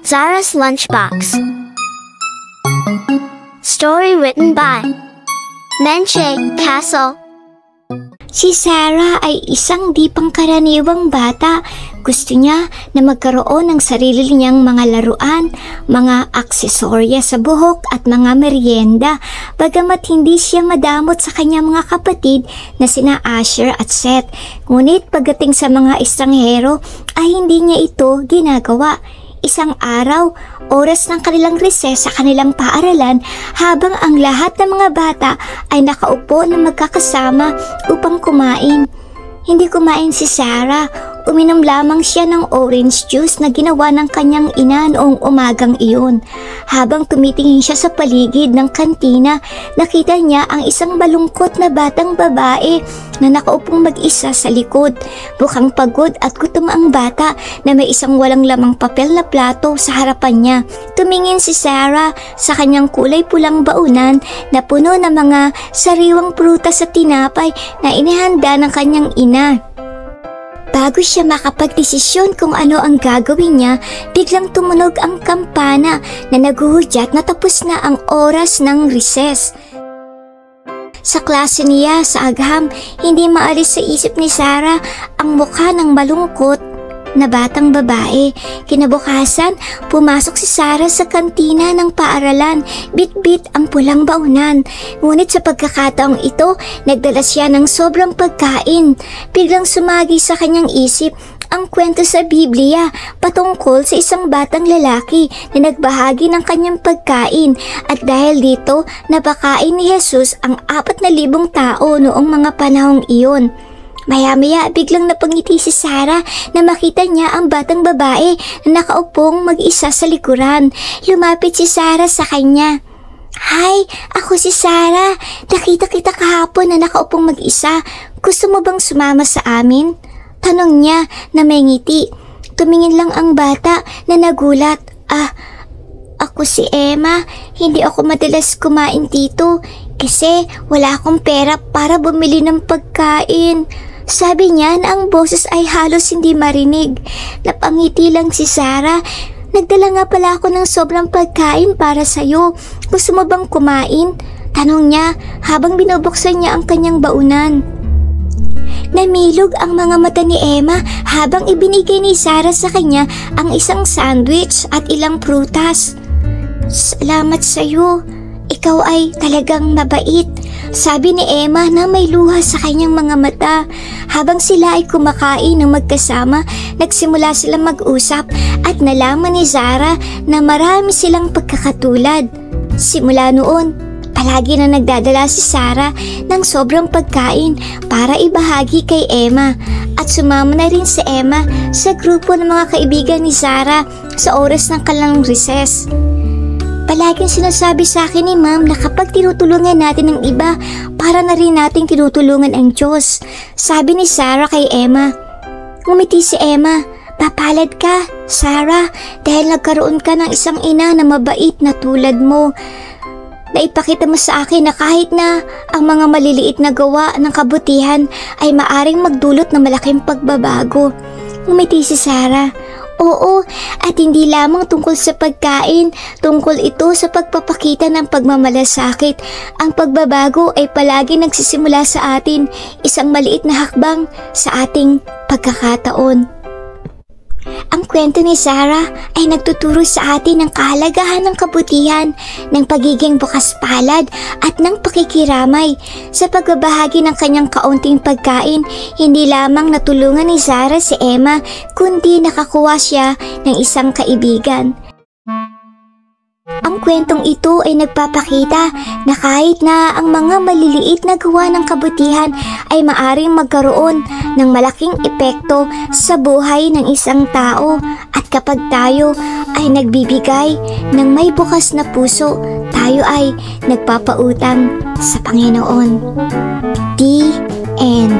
Zara's Lunchbox. Story written by Menche Castle. Si Sarah ay isang di pangkaraniwang bata. Gusto niya na magkaroon ng sarili niyang mga laruan, mga aksesorya sa buhok at mga merienda, bagamat hindi siya madamot sa kanyang mga kapatid na sina Asher at Seth. Ngunit pagdating sa mga estranghero ay hindi niya ito ginagawa. Isang araw, oras ng kanilang recess sa kanilang paaralan, habang ang lahat ng mga bata ay nakaupo na magkakasama upang kumain. Hindi kumain si Sarah. Uminom lamang siya ng orange juice na ginawa ng kanyang ina noong umagang iyon. Habang tumitingin siya sa paligid ng kantina, nakita niya ang isang malungkot na batang babae na nakaupong mag-isa sa likod. Mukhang pagod at gutom ang bata na may isang walang lamang papel na plato sa harapan niya. Tumingin si Sarah sa kanyang kulay pulang baunan na puno ng mga sariwang prutas at tinapay na inihanda ng kanyang ina. Bago siya makapagdesisyon kung ano ang gagawin niya, biglang tumunog ang kampana na naghuhudyat na tapos na ang oras ng recess. Sa klase niya sa agham, hindi maalis sa isip ni Sarah ang mukha ng malungkot na batang babae. Kinabukasan, pumasok si Sarah sa kantina ng paaralan, bit-bit ang pulang baunan. Ngunit sa pagkakataong ito, nagdala siya ng sobrang pagkain. Biglang sumagi sa kanyang isip ang kwento sa Biblia patungkol sa isang batang lalaki na nagbahagi ng kanyang pagkain, at dahil dito, napakain ni Jesus ang 4,000 tao noong mga panahong iyon. Maya-maya biglang napangiti si Sarah na makita niya ang batang babae na nakaupong mag-isa sa likuran. Lumapit si Sarah sa kanya. "Hi, ako si Sarah. Nakita kita kahapon na nakaupong mag-isa. Gusto mo bang sumama sa amin?" Tanong niya na may ngiti. Tumingin lang ang bata na nagulat. Ako si Emma. Hindi ako madalas kumain dito kasi wala akong pera para bumili ng pagkain. Sabi niya na ang boses ay halos hindi marinig. Napangiti lang si Sarah. "Nagdala nga pala ako ng sobrang pagkain para sa'yo. Gusto mo bang kumain?" Tanong niya habang binubuksan niya ang kanyang baunan. Namilog ang mga mata ni Emma habang ibinigay ni Sarah sa kanya ang isang sandwich at ilang prutas. "Salamat sa'yo. Ikaw ay talagang mabait," sabi ni Emma na may luha sa kanyang mga mata. Habang sila ay kumakain ng magkasama, nagsimula silang mag-usap at nalaman ni Sarah na marami silang pagkakatulad. Simula noon, palagi na nagdadala si Sarah ng sobrang pagkain para ibahagi kay Emma, at sumama na rin si Emma sa grupo ng mga kaibigan ni Sarah sa oras ng kanilang recess. "Palaging sinasabi sa akin ni Ma'am na kapag tinutulungan natin ang iba, para na rin nating tinutulungan ang Diyos," sabi ni Sarah kay Emma. Ngumiti si Emma. "Papalad ka, Sarah, dahil nagkaroon ka ng isang ina na mabait na tulad mo. Naipakita mo sa akin na kahit na ang mga maliliit na gawa ng kabutihan ay maaring magdulot ng malaking pagbabago." Ngumiti si Sarah. "Oo, at hindi lamang tungkol sa pagkain, tungkol ito sa pagpapakita ng pagmamalasakit. Ang pagbabago ay palagi nagsisimula sa atin, isang maliit na hakbang sa ating pagkakataon." Ang kwento ni Sarah ay nagtuturo sa atin ng kahalagahan ng kabutihan, ng pagiging bukas palad at ng pakikiramay. Sa pagbabahagi ng kanyang kaunting pagkain, hindi lamang natulungan ni Sarah si Emma, kundi nakakuha siya ng isang kaibigan. Ang kwentong ito ay nagpapakita na kahit na ang mga maliliit na gawa ng kabutihan ay maaring magkaroon ng malaking epekto sa buhay ng isang tao, at kapag tayo ay nagbibigay ng may bukas na puso, tayo ay nagpapautang sa Panginoon. The end.